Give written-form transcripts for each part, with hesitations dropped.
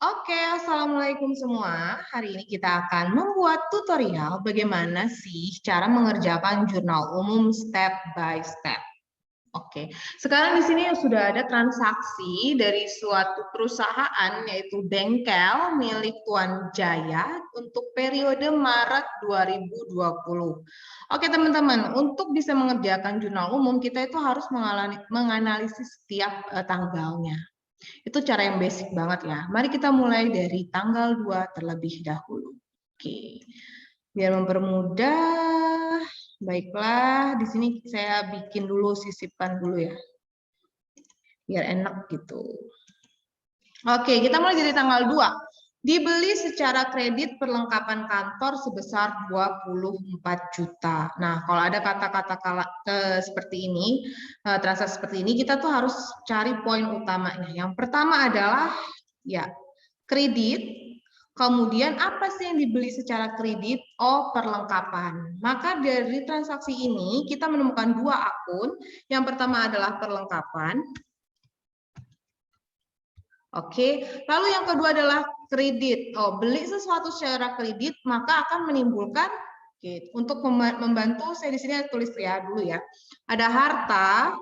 Oke, assalamualaikum semua. Hari ini kita akan membuat tutorial bagaimana sih cara mengerjakan jurnal umum step by step. Oke, sekarang di sini sudah ada transaksi dari suatu perusahaan yaitu bengkel milik Tuan Jaya untuk periode Maret 2020. Oke teman-teman, untuk bisa mengerjakan jurnal umum kita itu harus menganalisis setiap tanggalnya. Itu cara yang basic banget ya. Mari kita mulai dari tanggal 2 terlebih dahulu. Oke. Biar mempermudah, baiklah, di sini saya bikin dulu sisipan dulu ya. Biar enak gitu. Oke, kita mulai dari tanggal 2. Dibeli secara kredit perlengkapan kantor sebesar 24 juta. Nah, kalau ada kata-kata seperti ini, transaksi seperti ini, kita tuh harus cari poin utamanya. Yang pertama adalah ya kredit, kemudian apa sih yang dibeli secara kredit? Oh, perlengkapan. Maka dari transaksi ini kita menemukan dua akun. Yang pertama adalah perlengkapan. Oke, lalu yang kedua adalah kredit. Oh, beli sesuatu secara kredit maka akan menimbulkan untuk membantu saya di sini tulis ya dulu ya. Ada harta,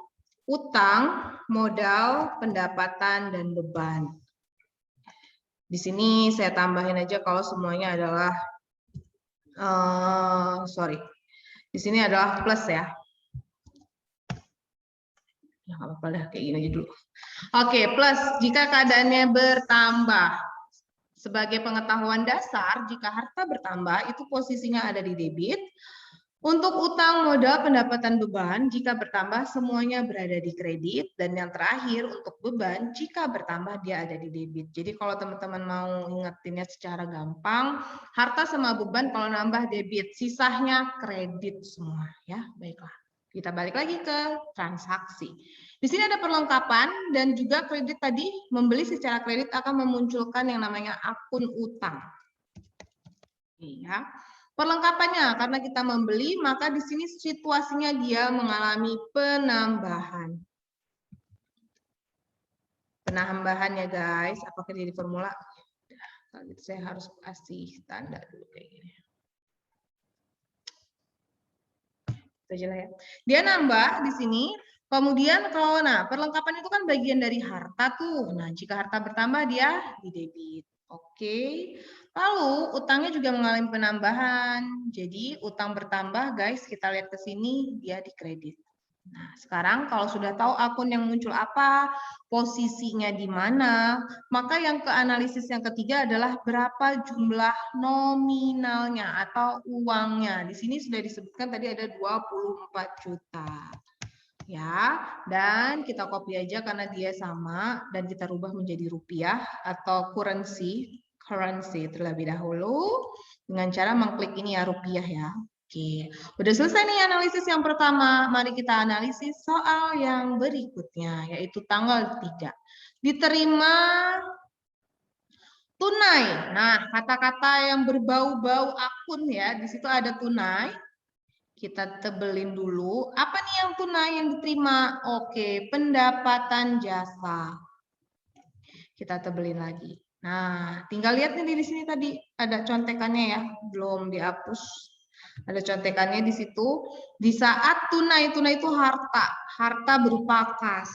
utang, modal, pendapatan dan beban. Di sini saya tambahin aja kalau semuanya adalah sorry. Di sini adalah plus ya. Ya nggak apa-apa dah kayak gini aja dulu. Oke, plus jika keadaannya bertambah. Sebagai pengetahuan dasar, jika harta bertambah, itu posisinya ada di debit. Untuk utang, modal, pendapatan, beban, jika bertambah, semuanya berada di kredit. Dan yang terakhir, untuk beban, jika bertambah, dia ada di debit. Jadi kalau teman-teman mau ingetinnya secara gampang, harta sama beban kalau nambah debit, sisanya kredit semua. Ya, baiklah. Kita balik lagi ke transaksi. Di sini ada perlengkapan dan juga kredit tadi, membeli secara kredit akan memunculkan yang namanya akun utang. Ya. Perlengkapannya, karena kita membeli, maka di sini situasinya dia mengalami penambahan. Penambahannya guys, apakah jadi formula? Kalau gitu saya harus kasih tanda dulu kayak gini. Itu aja lah ya. Dia nambah di sini. Kemudian kalau perlengkapan itu kan bagian dari harta tuh. Nah, jika harta bertambah dia di debit. Oke. Lalu utangnya juga mengalami penambahan. Jadi utang bertambah guys, kita lihat ke sini dia di kredit. Nah, sekarang kalau sudah tahu akun yang muncul apa, posisinya di mana, maka yang ke analisis yang ketiga adalah berapa jumlah nominalnya atau uangnya. Di sini sudah disebutkan tadi ada 24 juta. Ya, dan kita copy aja karena dia sama dan kita rubah menjadi rupiah atau currency terlebih dahulu dengan cara mengklik ini ya rupiah ya. Oke, udah selesai nih analisis yang pertama. Mari kita analisis soal yang berikutnya, yaitu tanggal 3. Diterima tunai. Nah, kata-kata yang berbau-bau akun ya, di situ ada tunai. Kita tebelin dulu. Apa nih yang tunai yang diterima? Oke, pendapatan jasa. Kita tebelin lagi. Nah, tinggal lihat nih di sini tadi ada contekannya ya, belum dihapus. Ada contekannya di situ. Di saat tunai itu harta berupa kas.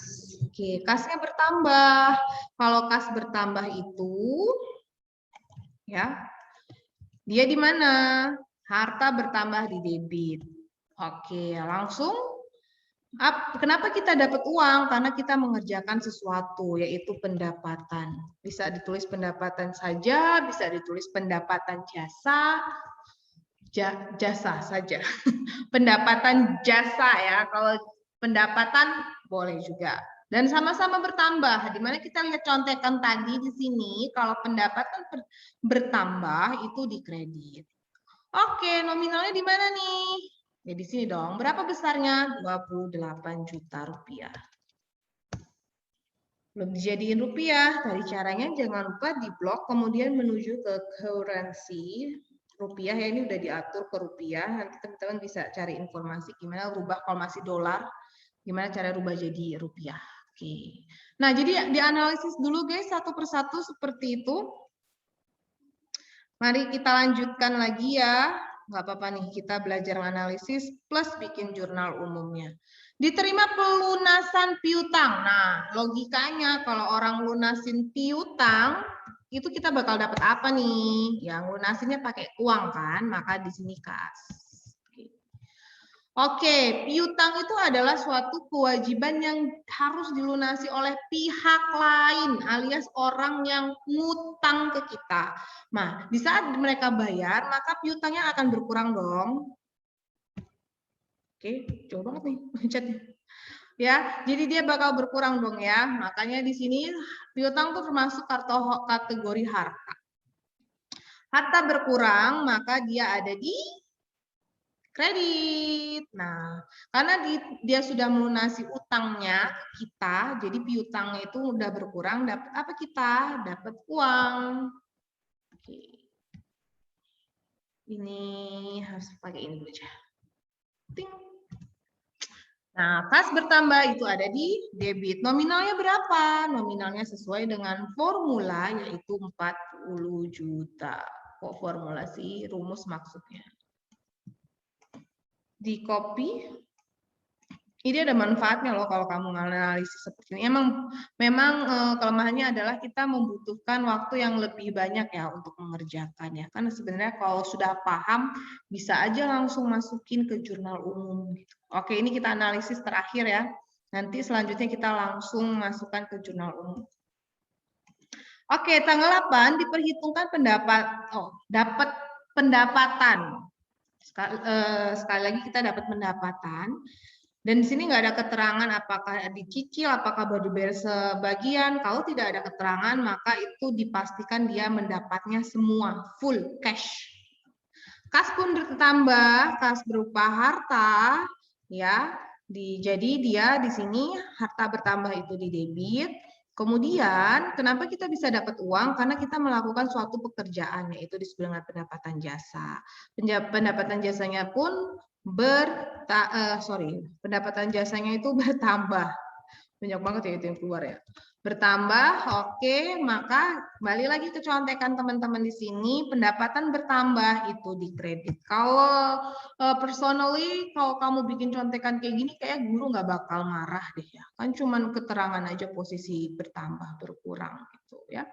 Oke, kasnya bertambah. Kalau kas bertambah itu, ya, dia di mana? Harta bertambah di debit. Oke, langsung. Kenapa kita dapat uang? Karena kita mengerjakan sesuatu, yaitu pendapatan. Bisa ditulis pendapatan saja, bisa ditulis pendapatan jasa, jasa saja. Pendapatan jasa ya, kalau pendapatan boleh juga. Dan sama-sama bertambah. Dimana kita lihat contekan tadi di sini, kalau pendapatan bertambah itu di kredit. Oke, nominalnya di mana nih? Ya di sini dong. Berapa besarnya? 28 juta rupiah. Belum dijadiin rupiah. Dari caranya jangan lupa di blok, kemudian menuju ke currency. Rupiah ya, ini udah diatur ke rupiah. Nanti teman-teman bisa cari informasi gimana rubah kalau masih dolar. Gimana cara rubah jadi rupiah. Oke. Nah, jadi dianalisis dulu guys satu persatu seperti itu. Mari kita lanjutkan lagi ya. Nggak apa-apa nih, kita belajar analisis plus bikin jurnal umumnya. Diterima pelunasan piutang. Nah, logikanya kalau orang lunasin piutang, itu kita bakal dapat apa nih? Yang lunasinnya pakai uang kan, maka di sini kas. Oke, piutang itu adalah suatu kewajiban yang harus dilunasi oleh pihak lain alias orang yang ngutang ke kita. Nah, di saat mereka bayar, maka piutangnya akan berkurang dong. Oke, jauh banget nih chatnya. Ya, jadi dia bakal berkurang dong ya. Makanya di sini piutang itu termasuk kategori harta. Harta berkurang, maka dia ada di kredit. Nah, karena dia sudah melunasi utangnya ke kita, jadi piutangnya itu udah berkurang, dapat apa kita? Dapat uang. Oke. Ini harus pakai ini dulu aja. Ting. Nah, kas bertambah itu ada di debit. Nominalnya berapa? Nominalnya sesuai dengan formula, yaitu 40 juta. Kok formulasi rumus maksudnya? Di copy. Ini ada manfaatnya loh kalau kamu menganalisis seperti ini. Memang kelemahannya adalah kita membutuhkan waktu yang lebih banyak ya untuk mengerjakannya. Karena sebenarnya kalau sudah paham bisa aja langsung masukin ke jurnal umum. Oke, ini kita analisis terakhir ya. Nanti selanjutnya kita langsung masukkan ke jurnal umum. Oke, tanggal 8 diperhitungkan dapat pendapatan. Sekali lagi kita dapat pendapatan. Dan di sini nggak ada keterangan apakah dicicil, apakah baru dibayar sebagian. Kalau tidak ada keterangan, maka itu dipastikan dia mendapatnya semua, full cash. Kas pun bertambah, kas berupa harta, ya. Jadi dia di sini harta bertambah itu di debit. Kemudian, kenapa kita bisa dapat uang? Karena kita melakukan suatu pekerjaan, yaitu disebut dengan pendapatan jasa. Pendapatan jasanya pun pendapatan jasanya itu bertambah. Banyak banget ya itu yang keluar ya. Bertambah, oke, maka kembali lagi ke contekan teman-teman di sini, pendapatan bertambah itu di kredit. Kalau personally, kalau kamu bikin contekan kayak gini, kayak guru nggak bakal marah deh ya. Kan cuman keterangan aja posisi bertambah, berkurang gitu ya.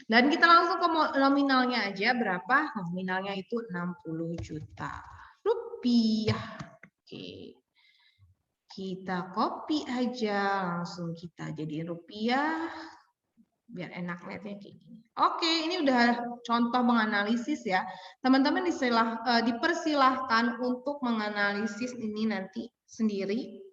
Dan kita langsung ke nominalnya aja, berapa? Nominalnya itu 60 juta rupiah. Oke. Kita copy aja, langsung kita jadiin rupiah. Biar enak lihatnya kayak gini. Oke, ini udah contoh menganalisis ya. Teman-teman dipersilahkan untuk menganalisis ini nanti sendiri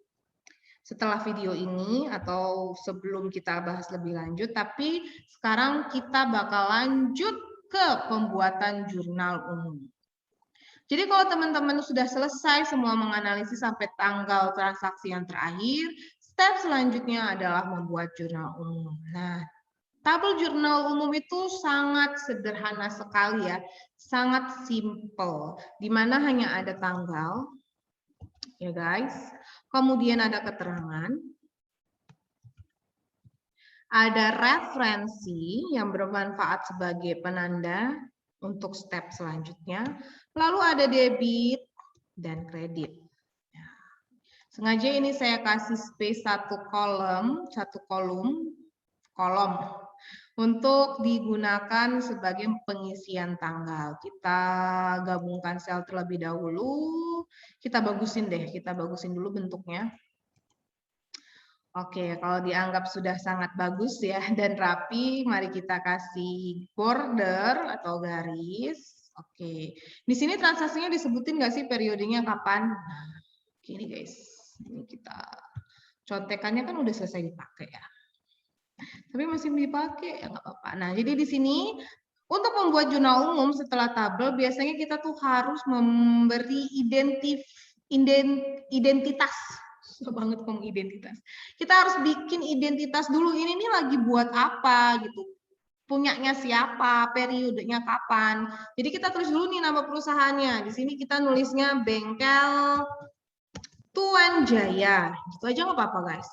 setelah video ini atau sebelum kita bahas lebih lanjut. Tapi sekarang kita bakal lanjut ke pembuatan jurnal umum. Jadi kalau teman-teman sudah selesai semua menganalisis sampai tanggal transaksi yang terakhir, step selanjutnya adalah membuat jurnal umum. Nah, tabel jurnal umum itu sangat sederhana sekali ya, sangat simple, di mana hanya ada tanggal, ya guys, kemudian ada keterangan, ada referensi yang bermanfaat sebagai penanda untuk step selanjutnya, lalu ada debit dan kredit. Sengaja ini saya kasih space satu kolom untuk digunakan sebagai pengisian tanggal. Kita gabungkan sel terlebih dahulu, kita bagusin dulu bentuknya. Oke, kalau dianggap sudah sangat bagus ya dan rapi, mari kita kasih border atau garis. Oke, di sini transaksinya disebutin nggak sih periodenya kapan? Nah, gini guys, ini kita contekannya kan udah selesai dipakai ya, tapi masih dipakai ya nggak apa-apa. Nah, jadi di sini untuk membuat jurnal umum setelah tabel, biasanya kita tuh harus memberi identitas. Susah banget ngomong identitas. Kita harus bikin identitas dulu. Ini nih lagi buat apa gitu. Punyanya siapa, periodenya kapan. Jadi kita tulis dulu nih nama perusahaannya. Di sini kita nulisnya Bengkel Tuan Jaya. Gitu aja nggak apa-apa guys.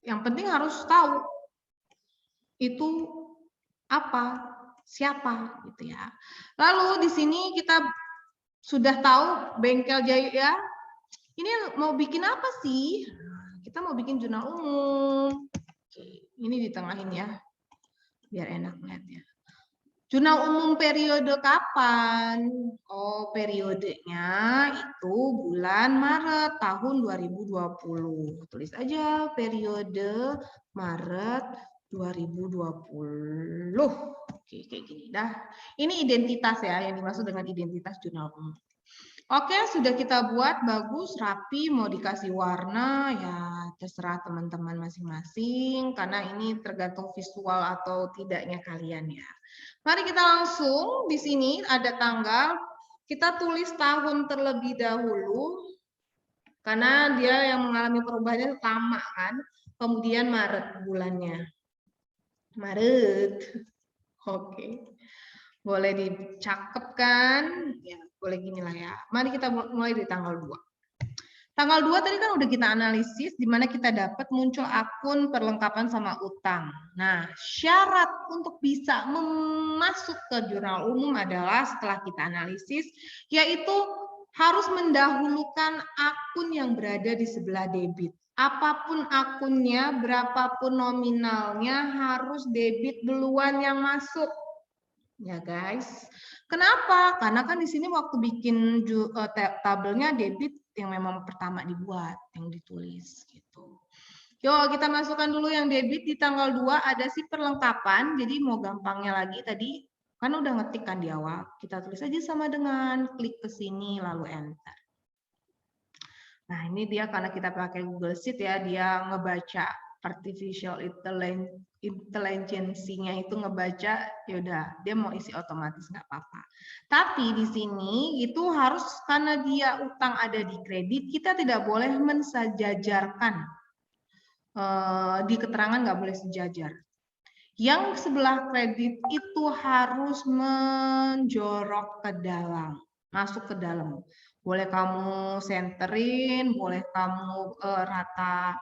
Yang penting harus tahu itu apa, siapa gitu ya. Lalu di sini kita sudah tahu bengkel jaya. Ini mau bikin apa sih? Kita mau bikin jurnal umum. Oke, ini ditengahin ya, biar enak lihatnya. Jurnal umum periode kapan? Oh, periodenya itu bulan Maret tahun 2020. Tulis aja periode Maret 2020. Oke, kayak gini dah. Ini identitas ya, yang dimaksud dengan identitas jurnal umum. Oke, sudah kita buat bagus, rapi, mau dikasih warna, ya terserah teman-teman masing-masing, karena ini tergantung visual atau tidaknya kalian ya. Mari kita langsung, di sini ada tanggal, kita tulis tahun terlebih dahulu, karena dia yang mengalami perubahannya lama kan, kemudian Maret bulannya. Maret, oke. Boleh dicakepkan, ya boleh gini lah ya. Mari kita mulai dari tanggal 2. Tanggal 2 tadi kan udah kita analisis, di mana kita dapat muncul akun perlengkapan sama utang. Nah, syarat untuk bisa masuk ke jurnal umum adalah setelah kita analisis, yaitu harus mendahulukan akun yang berada di sebelah debit. Apapun akunnya, berapapun nominalnya, harus debit duluan yang masuk. Ya guys, kenapa? Karena kan di sini waktu bikin tabelnya debit yang memang pertama dibuat, yang ditulis gitu. Yuk kita masukkan dulu yang debit di tanggal 2 ada si perlengkapan. Jadi mau gampangnya lagi tadi kan udah ngetik kan di awal. Kita tulis aja sama dengan klik ke sini lalu enter. Nah ini dia karena kita pakai Google Sheet ya, dia ngebaca artificial intelligence-nya itu ngebaca, yaudah dia mau isi otomatis nggak apa-apa. Tapi di sini itu harus karena dia utang ada di kredit, kita tidak boleh mensejajarkan di keterangan, nggak boleh sejajar. Yang sebelah kredit itu harus menjorok ke dalam, masuk ke dalam. Boleh kamu senterin, boleh kamu rata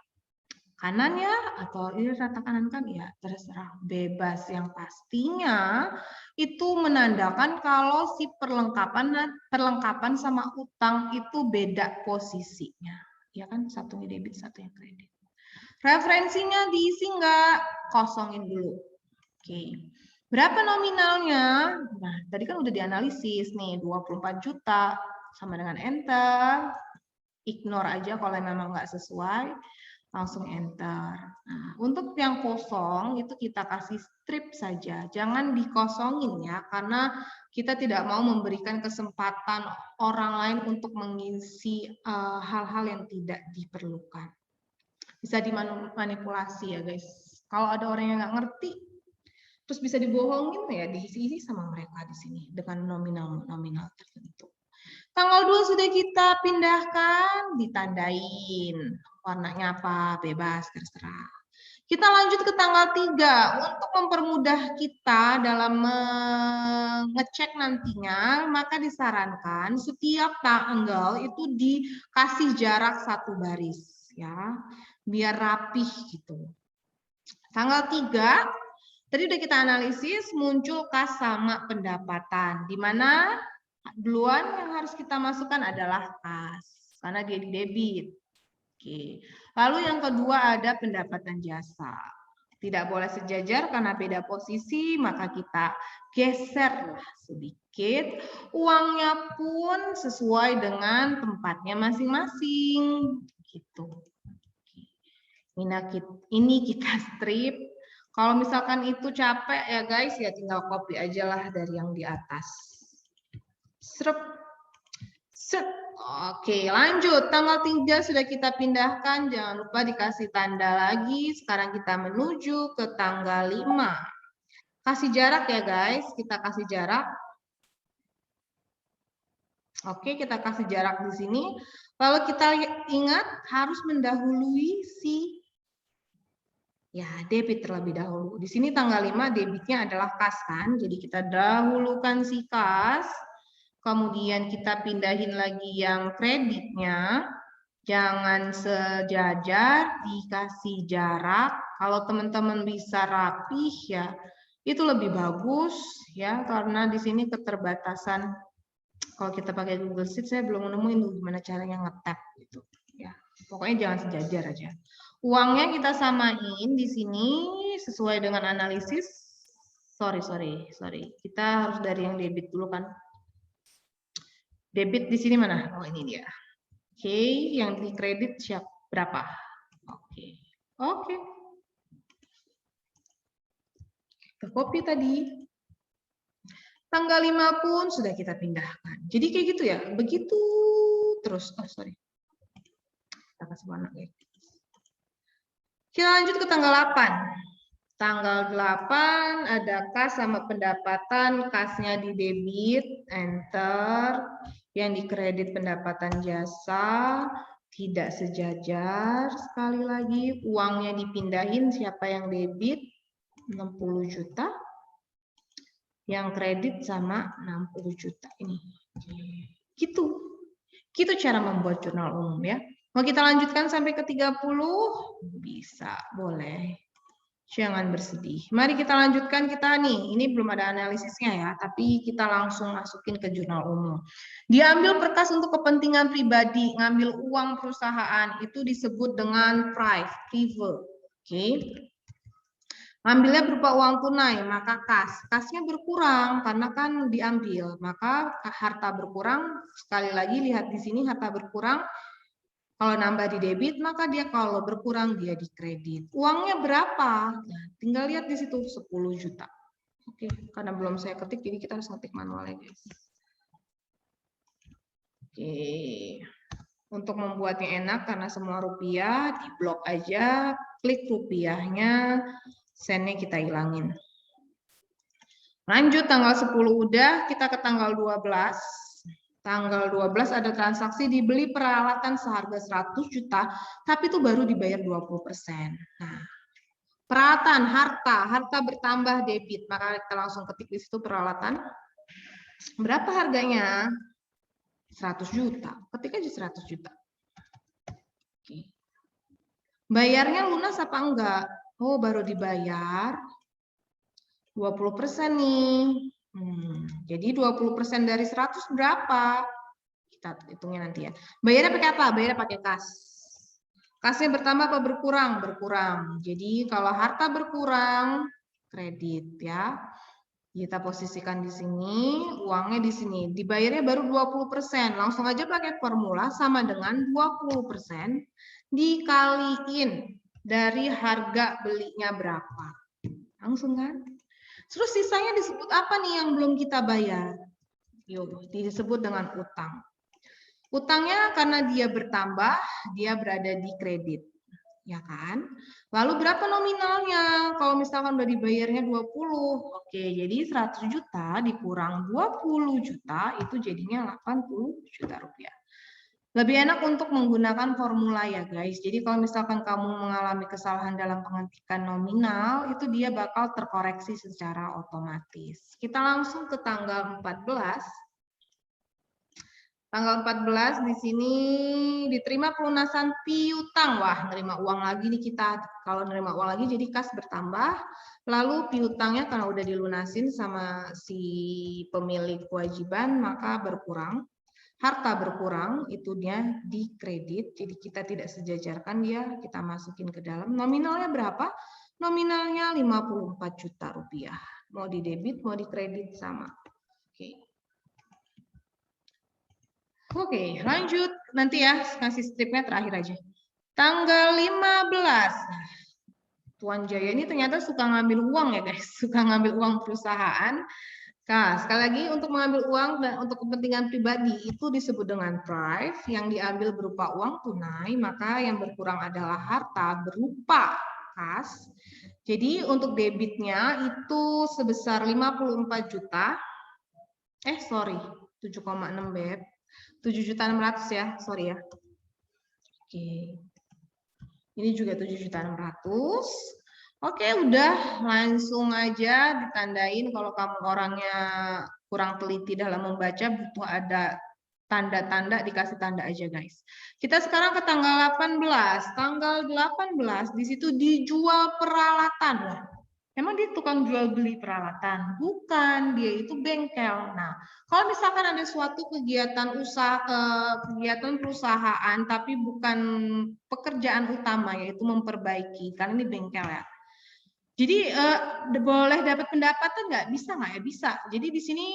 kanan ya, atau ini rata kanan kan ya, terserah, bebas. Yang pastinya itu menandakan kalau si perlengkapan sama utang itu beda posisinya, ya kan, satunya debit, satunya kredit. Referensinya diisi nggak? Kosongin dulu. Oke. Berapa nominalnya? Nah, tadi kan udah dianalisis nih, 24 juta sama dengan enter. Ignore aja kalau memang nggak sesuai, langsung enter. Nah, untuk yang kosong itu kita kasih strip saja, jangan dikosongin ya, karena kita tidak mau memberikan kesempatan orang lain untuk mengisi hal-hal yang tidak diperlukan. Bisa dimanipulasi ya guys. Kalau ada orang yang nggak ngerti, terus bisa dibohongin ya, diisi-isi sama mereka di sini dengan nominal tertentu. Tanggal 2 sudah kita pindahkan, ditandain. Warnanya apa? Bebas, terserah. Kita lanjut ke tanggal 3. Untuk mempermudah kita dalam mengecek nantinya, maka disarankan setiap tanggal itu dikasih jarak 1 baris ya, biar rapih gitu. Tanggal 3, tadi udah kita analisis, muncul kas sama pendapatan, di mana duluan yang harus kita masukkan adalah kas, karena dia di debit. Oke. Lalu yang kedua ada pendapatan jasa. Tidak boleh sejajar karena beda posisi, maka kita geserlah sedikit. Uangnya pun sesuai dengan tempatnya masing-masing. Gitu. Ini kita strip. Kalau misalkan itu capek ya guys, ya tinggal copy aja lah dari yang di atas. Serep. Set. Oke, lanjut. Tanggal 3 sudah kita pindahkan. Jangan lupa dikasih tanda lagi. Sekarang kita menuju ke tanggal 5. Kasih jarak ya guys. Kita kasih jarak. Oke, kita kasih jarak di sini. Lalu kita ingat harus mendahului si debit terlebih dahulu. Di sini tanggal 5 debitnya adalah kas kan. Jadi kita dahulukan si kas. Kemudian kita pindahin lagi yang kreditnya. Jangan sejajar, dikasih jarak. Kalau teman-teman bisa rapih ya, itu lebih bagus ya, karena di sini keterbatasan. Kalau kita pakai Google Sheet, saya belum nemuin gimana caranya nge-tap gitu ya. Pokoknya jangan sejajar aja. Uangnya kita samain di sini sesuai dengan analisis. Sorry. Kita harus dari yang debit dulu kan. Debit di sini mana? Oh, ini dia. Oke, yang di kredit siap berapa? Oke. Kita copy tadi. Tanggal 5 pun sudah kita pindahkan. Jadi kayak gitu ya. Begitu terus. Oh, sorry. Kita kasih warna ya. Kita lanjut ke tanggal 8. Tanggal 8 ada kas sama pendapatan. Kasnya di debit, enter. Yang di kredit pendapatan jasa, tidak sejajar. Sekali lagi, uangnya dipindahin, siapa yang debit? 60 juta. Yang kredit sama 60 juta ini. Gitu cara membuat jurnal umum ya. Mau kita lanjutkan sampai ke 30? Bisa, boleh. Jangan bersedih. Mari kita lanjutkan kita nih. Ini belum ada analisisnya ya, tapi kita langsung masukin ke jurnal umum. Diambil berkas untuk kepentingan pribadi, ngambil uang perusahaan, itu disebut dengan private. Oke. Ngambilnya berupa uang tunai, maka kasnya berkurang karena kan diambil. Maka harta berkurang, sekali lagi lihat di sini harta berkurang. Kalau nambah di debit, maka dia kalau berkurang dia di kredit. Uangnya berapa? Nah, tinggal lihat di situ 10 juta. Oke, karena belum saya ketik, jadi kita harus ngetik manualnya, guys. Oke, untuk membuatnya enak karena semua rupiah, di blok aja, klik rupiahnya, sennya kita hilangin. Lanjut tanggal 10 udah, kita ke tanggal 12. Tanggal 12 ada transaksi dibeli peralatan seharga 100 juta, tapi itu baru dibayar 20%. Nah, peralatan, harta bertambah debit, maka kita langsung ketik di situ peralatan. Berapa harganya? 100 juta. Ketik aja 100 juta. Oke. Bayarnya lunas apa enggak? Oh, baru dibayar 20% nih. Jadi 20% dari 100 berapa? Kita hitungnya nanti ya. Bayarnya pakai apa? Bayarnya pakai kas. Kasnya bertambah apa berkurang? Berkurang. Jadi kalau harta berkurang, kredit ya. Kita posisikan di sini, uangnya di sini. Dibayarnya baru 20%. Langsung aja pakai formula sama dengan 20% dikaliin dari harga belinya berapa. Langsung kan? Terus sisanya disebut apa nih yang belum kita bayar? Yuk, disebut dengan utang. Utangnya karena dia bertambah, dia berada di kredit. Ya kan? Lalu berapa nominalnya? Kalau misalkan udah dibayarnya 20. Oke, jadi 100 juta dikurang 20 juta itu jadinya 80 juta rupiah. Lebih enak untuk menggunakan formula ya guys. Jadi kalau misalkan kamu mengalami kesalahan dalam pengetikan nominal, itu dia bakal terkoreksi secara otomatis. Kita langsung ke tanggal 14. Tanggal 14 di sini diterima pelunasan piutang. Wah, nerima uang lagi nih kita. Kalau nerima uang lagi jadi kas bertambah. Lalu piutangnya karena udah dilunasin sama si pemilik kewajiban maka berkurang. Harta berkurang, itu dia di kredit, jadi kita tidak sejajarkan dia, kita masukin ke dalam. Nominalnya berapa? Nominalnya 54 juta rupiah. Mau di debit, mau di kredit sama. Oke, lanjut. Nanti ya, kasih stripnya terakhir aja. Tanggal 15. Tuan Jaya ini ternyata suka ngambil uang ya guys, suka ngambil uang perusahaan. Nah, sekali lagi untuk mengambil uang dan untuk kepentingan pribadi itu disebut dengan prive, yang diambil berupa uang tunai, maka yang berkurang adalah harta berupa kas. Jadi untuk debitnya itu sebesar 54 juta. 7,6 beb. 7.600.000 ya, sorry ya. Oke. Ini juga 7.600.000. Oke, udah langsung aja ditandain kalau kamu orangnya kurang teliti dalam membaca, butuh ada tanda-tanda, dikasih tanda aja guys. Kita sekarang ke tanggal 18. Tanggal 18 di situ dijual peralatan. Emang dia tukang jual beli peralatan? Bukan, dia itu bengkel. Nah, kalau misalkan ada suatu kegiatan kegiatan perusahaan tapi bukan pekerjaan utama, yaitu memperbaiki, karena ini bengkel ya. Jadi boleh dapat pendapatan nggak? Bisa nggak ya? Bisa. Jadi di sini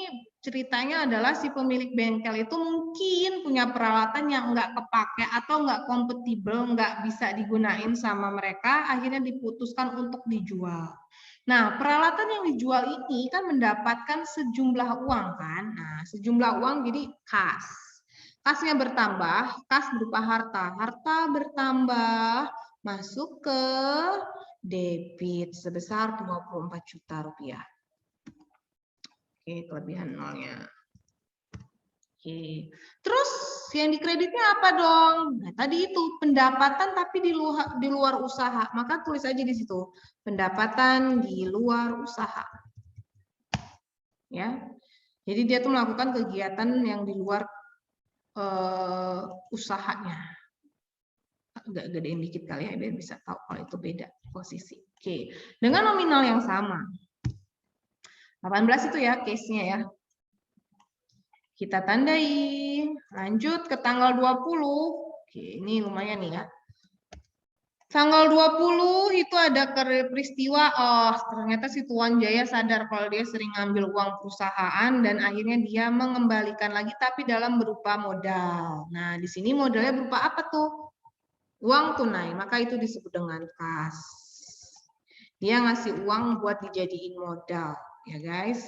ceritanya adalah si pemilik bengkel itu mungkin punya peralatan yang nggak kepake atau nggak kompatibel, nggak bisa digunain sama mereka, akhirnya diputuskan untuk dijual. Nah, peralatan yang dijual ini kan mendapatkan sejumlah uang kan? Nah, sejumlah uang jadi kas. Kasnya bertambah, kas berupa harta. Harta bertambah, masuk ke debit sebesar 24 juta rupiah. Oke, kelebihan nolnya. Oke. Terus yang dikreditnya apa dong? Nah, tadi itu pendapatan tapi di luar usaha. Maka tulis aja di situ, pendapatan di luar usaha. Ya. Jadi dia tuh melakukan kegiatan yang di luar usahanya. Agak gedein dikit kali ya, biar bisa tahu kalau itu beda posisi. Oke, dengan nominal yang sama. 18 itu ya case-nya ya. Kita tandai. Lanjut ke tanggal 20. Oke, ini lumayan nih ya. Tanggal 20 itu ada peristiwa, oh ternyata si Tuan Jaya sadar kalau dia sering ngambil uang perusahaan dan akhirnya dia mengembalikan lagi tapi dalam berupa modal. Nah, di sini modalnya berupa apa tuh? Uang tunai, maka itu disebut dengan kas. Dia ngasih uang buat dijadiin modal, ya guys.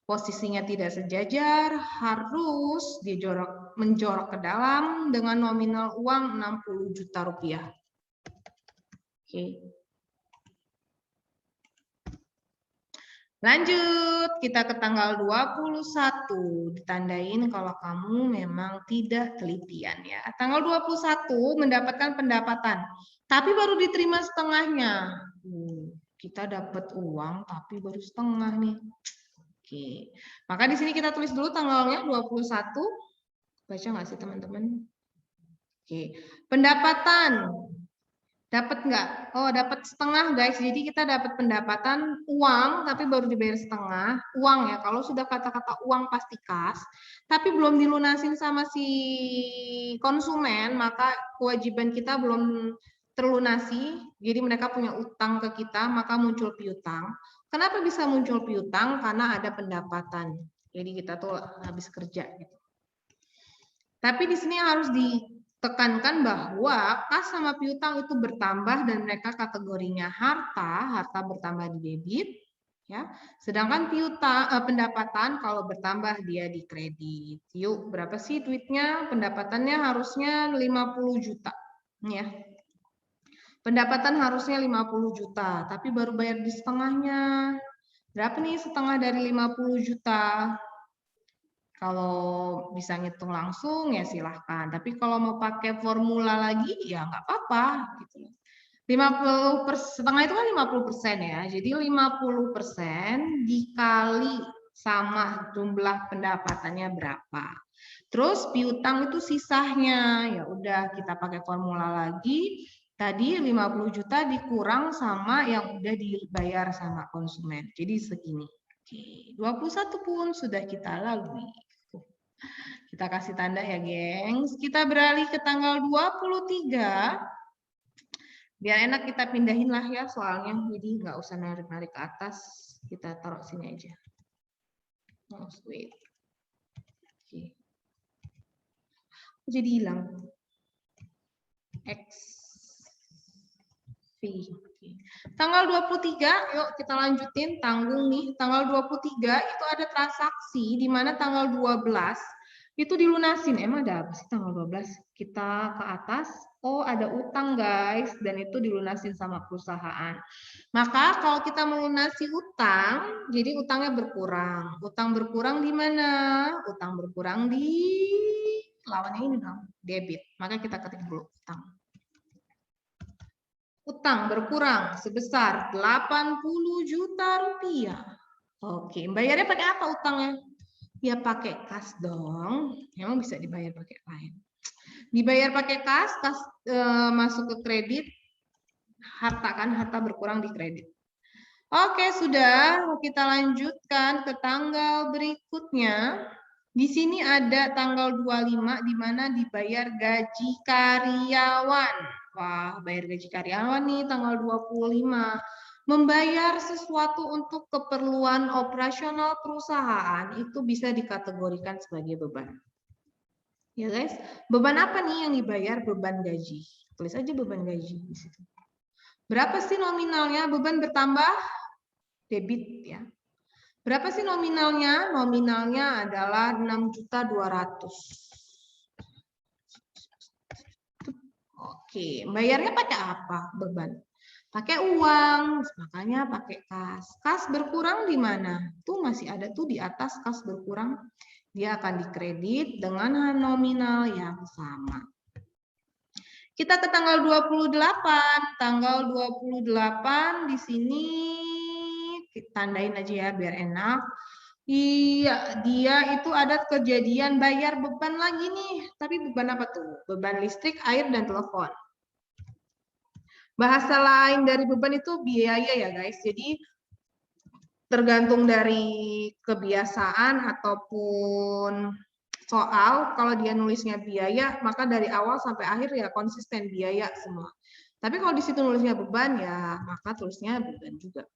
Posisinya tidak sejajar, harus menjorok ke dalam dengan nominal uang 60 juta rupiah. Oke. Lanjut, kita ke tanggal 21. Ditandain kalau kamu memang tidak telitian ya. Tanggal 21 mendapatkan pendapatan, tapi baru diterima setengahnya. Kita dapat uang tapi baru setengah nih. Oke. Maka di sini kita tulis dulu tanggalnya 21. Baca nggak sih teman-teman? Oke. Pendapatan. Dapat nggak? Oh, dapat setengah guys. Jadi kita dapat pendapatan uang tapi baru dibayar setengah. Uang ya. Kalau sudah kata-kata uang pasti kas, tapi belum dilunasin sama si konsumen, maka kewajiban kita belum terlunasi. Jadi mereka punya utang ke kita, maka muncul piutang. Kenapa bisa muncul piutang? Karena ada pendapatan. Jadi kita tuh habis kerja gitu. Tapi di sini harus ditekankan bahwa kas sama piutang itu bertambah dan mereka kategorinya harta bertambah di debit, ya. Sedangkan pendapatan kalau bertambah dia di kredit. Yuk, berapa sih duitnya? Pendapatannya harusnya 50 juta, ya. Pendapatan harusnya 50 juta, tapi baru bayar di setengahnya. Berapa nih setengah dari 50 juta? Kalau bisa ngitung langsung ya silahkan. Tapi kalau mau pakai formula lagi ya nggak apa-apa. Gitu. 50% setengah itu kan 50% ya. Jadi 50% dikali sama jumlah pendapatannya berapa. Terus piutang itu sisanya. Ya udah kita pakai formula lagi. Tadi 50 juta dikurang sama yang udah dibayar sama konsumen. Jadi segini. Oke, 21 pun sudah kita lalui. Kita kasih tanda ya, gengs. Kita beralih ke tanggal 23. Biar enak kita pindahin lah ya soalnya. Jadi nggak usah narik-narik ke atas. Kita taruh sini aja. Oh, sweet. Oke. Jadi hilang. X. V. Tanggal 23, yuk kita lanjutin, tanggung nih. Tanggal 23 itu ada transaksi di mana tanggal 12 itu dilunasin. Emang ada apa sih tanggal 12? Kita ke atas, oh ada utang guys, dan itu dilunasin sama perusahaan. Maka kalau kita melunasi utang, jadi utangnya berkurang. Utang berkurang di mana? Utang berkurang di lawannya ini dong, debit. Maka kita ketik dulu utang. Utang berkurang sebesar 80 juta rupiah. Oke, bayarnya pakai apa utangnya? Ya pakai kas dong. Memang bisa dibayar pakai lain. Dibayar pakai kas masuk ke kredit, harta berkurang di kredit. Oke, sudah. Kita lanjutkan ke tanggal berikutnya. Di sini ada tanggal 25 di mana dibayar gaji karyawan. Wah, bayar gaji karyawan nih tanggal 25. Membayar sesuatu untuk keperluan operasional perusahaan itu bisa dikategorikan sebagai beban. Ya guys, beban apa nih yang dibayar? Beban gaji. Tulis aja beban gaji di situ. Berapa sih nominalnya? Beban bertambah? Debit ya. Berapa sih nominalnya? Nominalnya adalah 6.200.000. Oke, bayarnya pakai apa? Beban. Pakai uang, makanya pakai kas. Kas berkurang di mana? Tuh masih ada tuh di atas kas berkurang. Dia akan dikredit dengan nominal yang sama. Kita ke tanggal 28. Tanggal 28 di sini tandain aja ya biar enak. Iya, dia itu ada kejadian bayar beban lagi nih. Tapi beban apa tuh? Beban listrik, air, dan telepon. Bahasa lain dari beban itu biaya ya guys. Jadi tergantung dari kebiasaan ataupun soal. Kalau dia nulisnya biaya, maka dari awal sampai akhir ya konsisten biaya semua. Tapi kalau di situ nulisnya beban ya, maka tulisnya beban juga.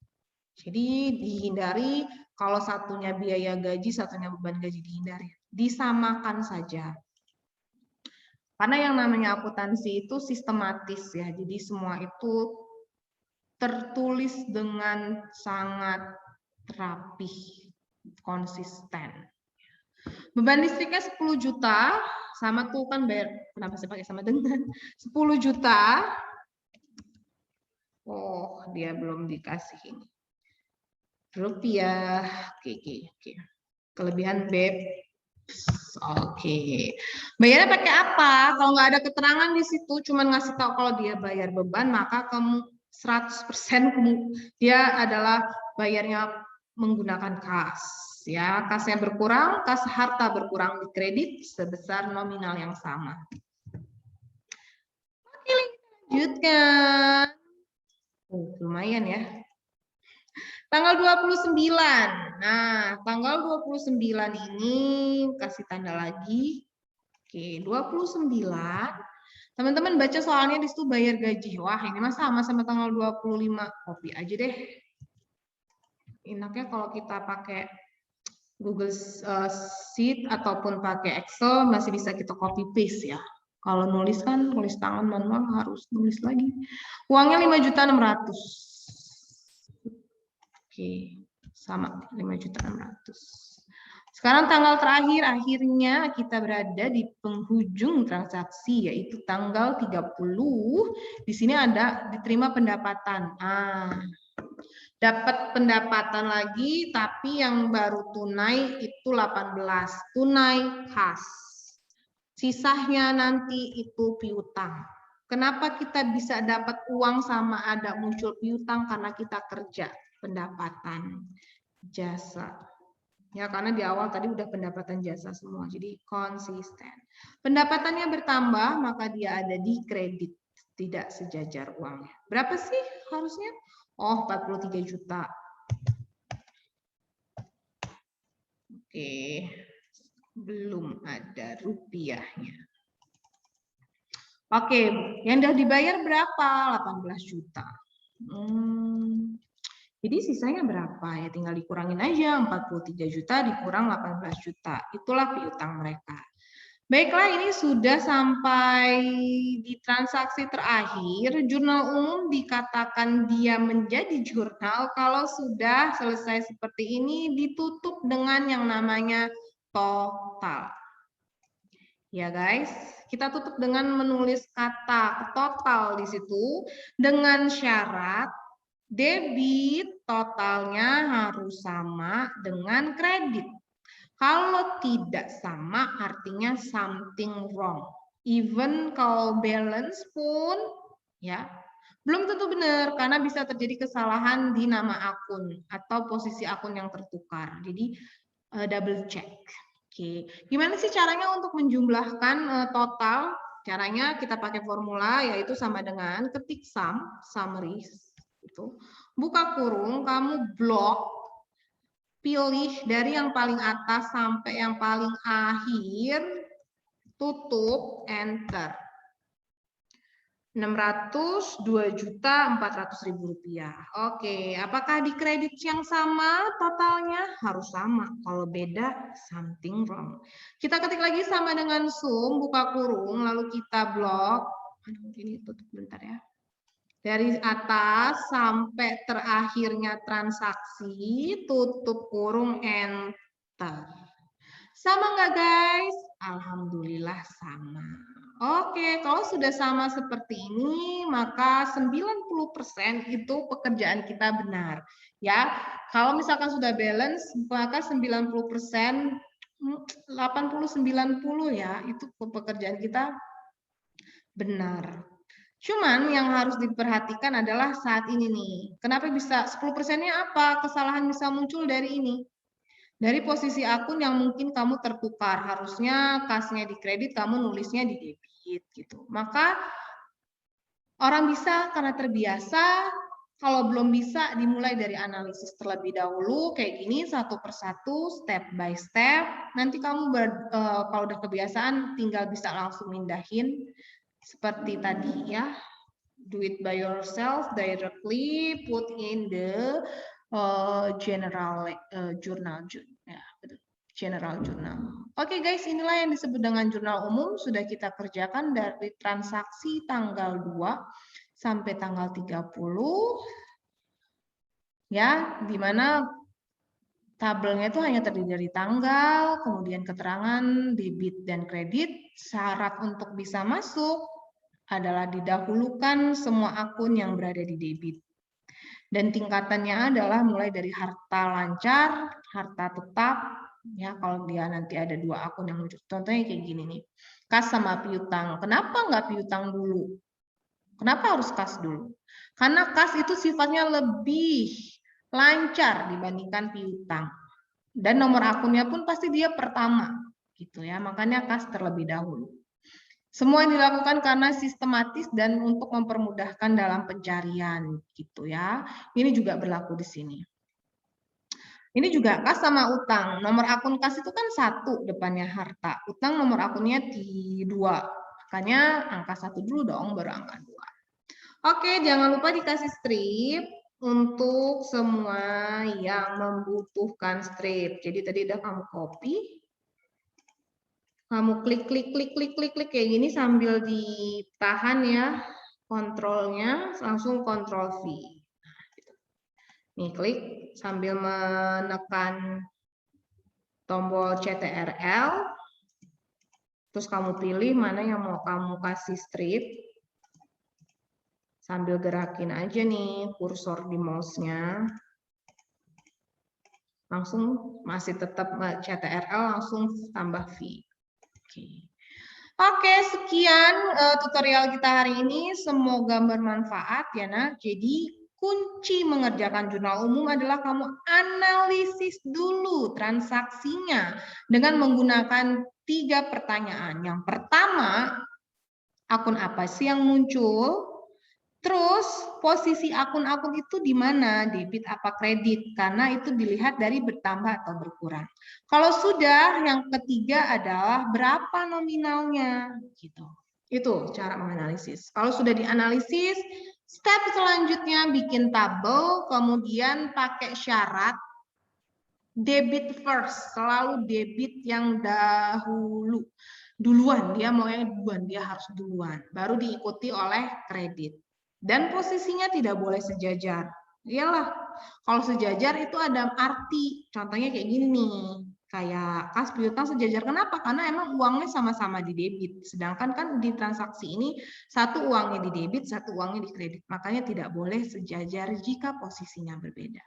Jadi dihindari kalau satunya biaya gaji, satunya beban gaji dihindari. Disamakan saja. Karena yang namanya akuntansi itu sistematis ya. Jadi semua itu tertulis dengan sangat rapih, konsisten. Beban listriknya 10 juta, sama tuh kan bayar, kenapa saya pakai sama dengan 10 juta. Oh, dia belum dikasih ini. Rupiah. Oke. Kelebihan BEP. Oke. Bayarnya pakai apa? Kalau nggak ada keterangan di situ, cuma ngasih tahu kalau dia bayar beban, maka kamu 100% dia adalah bayarnya menggunakan kas. Ya, kasnya berkurang, kas harta berkurang di kredit sebesar nominal yang sama. Oke, lanjutkan. Lumayan ya. Tanggal 29. Nah, tanggal 29 ini kasih tanda lagi. Oke, 29. Teman-teman baca soalnya di situ bayar gaji. Wah, ini mah sama tanggal 25. Copy aja deh. Enaknya kalau kita pakai Google Sheet ataupun pakai Excel masih bisa kita copy paste ya. Kalau nulis kan tulis tangan manual harus nulis lagi. Uangnya 5.600.000. Oke, sama 5.600.000. Sekarang tanggal terakhir, akhirnya kita berada di penghujung transaksi, yaitu tanggal 30. Di sini ada diterima pendapatan. Dapat pendapatan lagi, tapi yang baru tunai itu 18. Tunai khas. Sisanya nanti itu piutang. Kenapa kita bisa dapat uang sama ada muncul piutang? Karena kita kerja. Pendapatan jasa. Ya, karena di awal tadi udah pendapatan jasa semua, jadi konsisten. Pendapatannya bertambah, maka dia ada di kredit, tidak sejajar uangnya. Berapa sih harusnya? Oh, 43 juta. Oke, belum ada rupiahnya. Oke, yang udah dibayar berapa? 18 juta. Jadi sisanya berapa ya? Tinggal dikurangin aja, 43 juta dikurang 18 juta. Itulah piutang mereka. Baiklah, ini sudah sampai di transaksi terakhir. Jurnal umum dikatakan dia menjadi jurnal kalau sudah selesai seperti ini ditutup dengan yang namanya total. Ya guys, kita tutup dengan menulis kata total di situ dengan syarat debit totalnya harus sama dengan kredit. Kalau tidak sama artinya something wrong. Even kalau balance pun ya belum tentu benar karena bisa terjadi kesalahan di nama akun atau posisi akun yang tertukar. Jadi double check. Oke, gimana sih caranya untuk menjumlahkan total? Caranya kita pakai formula, yaitu sama dengan ketik sum, summary, itu. Buka kurung, kamu blok, pilih dari yang paling atas sampai yang paling akhir, tutup, enter. 602.400.000 rupiah. Oke, apakah di kredit yang sama totalnya? Harus sama. Kalau beda, something wrong. Kita ketik lagi sama dengan sum, buka kurung, lalu kita blok. Aduh, ini tutup bentar ya. Dari atas sampai terakhirnya transaksi, tutup kurung, enter. Sama nggak guys? Alhamdulillah sama. Oke, kalau sudah sama seperti ini, maka 90% itu pekerjaan kita benar. Ya, kalau misalkan sudah balance, maka 90%, 80-90 ya, itu pekerjaan kita benar. Cuman yang harus diperhatikan adalah saat ini nih. Kenapa bisa 10%-nya apa? Kesalahan bisa muncul dari ini. Dari posisi akun yang mungkin kamu tertukar, harusnya kasnya di kredit, kamu nulisnya di debit gitu. Maka orang bisa karena terbiasa, kalau belum bisa dimulai dari analisis terlebih dahulu, kayak gini satu persatu, step by step. Nanti kamu kalau udah kebiasaan tinggal bisa langsung mindahin seperti tadi ya. Do it by yourself directly, put in the general journal. Ya, general journal. Oke guys, inilah yang disebut dengan jurnal umum. Sudah kita kerjakan dari transaksi tanggal 2 sampai tanggal 30. Ya, di mana tabelnya itu hanya terdiri dari tanggal, kemudian keterangan debit dan kredit. Syarat untuk bisa masuk adalah didahulukan semua akun yang berada di debit. Dan tingkatannya adalah mulai dari harta lancar, harta tetap, ya kalau dia nanti ada 2 akun yang muncul. Contohnya kayak gini nih, kas sama piutang. Kenapa nggak piutang dulu? Kenapa harus kas dulu? Karena kas itu sifatnya lebih lancar dibandingkan piutang. Dan nomor akunnya pun pasti dia pertama, gitu ya. Makanya kas terlebih dahulu. Semua dilakukan karena sistematis dan untuk mempermudahkan dalam pencarian, gitu ya. Ini juga berlaku di sini. Ini juga kas sama utang. Nomor akun kas itu kan 1 depannya harta. Utang nomor akunnya 2. Makanya angka 1 dulu dong, baru angka 2. Oke, jangan lupa dikasih strip untuk semua yang membutuhkan strip. Jadi tadi udah kamu copy. Kamu klik kayak gini sambil ditahan ya kontrolnya, langsung kontrol V. Nih klik sambil menekan tombol CTRL, terus kamu pilih mana yang mau kamu kasih strip. Sambil gerakin aja nih kursor di mouse-nya. Langsung masih tetap CTRL, langsung tambah V. Oke, sekian tutorial kita hari ini. Semoga bermanfaat ya nak. Jadi kunci mengerjakan jurnal umum adalah kamu analisis dulu transaksinya dengan menggunakan 3 pertanyaan. Yang pertama, akun apa sih yang muncul? Terus posisi akun-akun itu di mana, debit apa kredit? Karena itu dilihat dari bertambah atau berkurang. Kalau sudah, yang ketiga adalah berapa nominalnya, gitu. Itu cara menganalisis. Kalau sudah dianalisis, step selanjutnya bikin tabel, kemudian pakai syarat debit first, selalu debit yang dahulu. Duluan, dia mau yang duluan, dia harus duluan. Baru diikuti oleh kredit. Dan posisinya tidak boleh sejajar. Iyalah, kalau sejajar itu ada arti. Contohnya kayak gini nih. Kayak kas piutang sejajar. Kenapa? Karena emang uangnya sama-sama di debit. Sedangkan kan di transaksi ini satu uangnya di debit, satu uangnya di kredit. Makanya tidak boleh sejajar jika posisinya berbeda.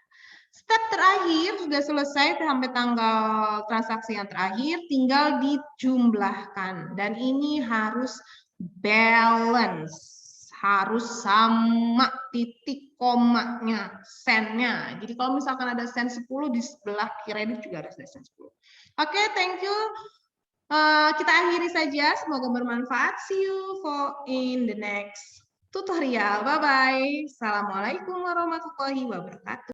Step terakhir sudah selesai sampai tanggal transaksi yang terakhir, tinggal dijumlahkan. Dan ini harus balance. Harus sama titik. komanya, sennya. Jadi kalau misalkan ada sen 10 di sebelah kiri juga ada sen 10. Oke, thank you. Kita akhiri saja. Semoga bermanfaat. See you in the next tutorial. Bye-bye. Assalamualaikum warahmatullahi wabarakatuh.